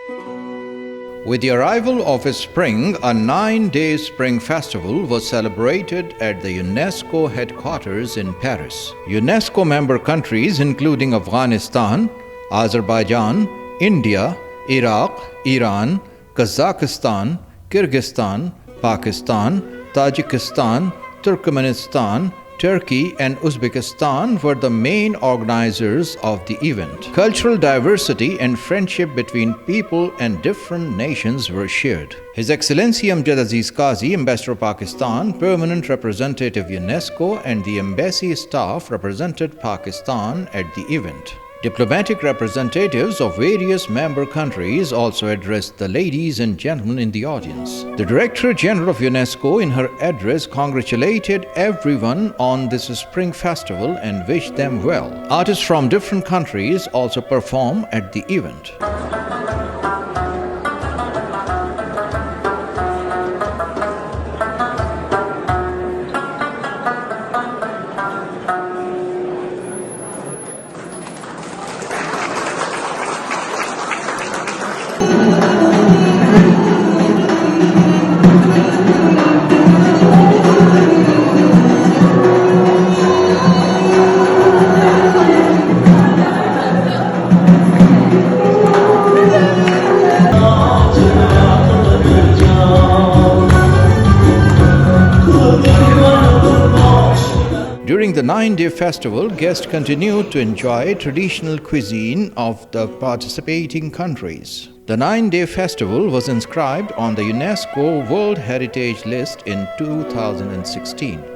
With the arrival of spring, a 9-day spring festival was celebrated at the UNESCO headquarters in Paris. UNESCO member countries including Afghanistan, Azerbaijan, India, Iraq, Iran, Kazakhstan, Kyrgyzstan, Pakistan, Tajikistan, Turkmenistan, Turkey and Uzbekistan were the main organizers of the event. Cultural diversity and friendship between people and different nations were shared. His Excellency Amjad Aziz Qazi, Ambassador of Pakistan, Permanent Representative UNESCO and the embassy staff represented Pakistan at the event. Diplomatic representatives of various member countries also addressed the ladies and gentlemen in the audience. The Director General of UNESCO in her address congratulated everyone on this spring festival and wished them well. Artists from different countries also perform at the event. During the 9-day festival, guests continued to enjoy traditional cuisine of the participating countries. The 9-day festival was inscribed on the UNESCO World Heritage List in 2016.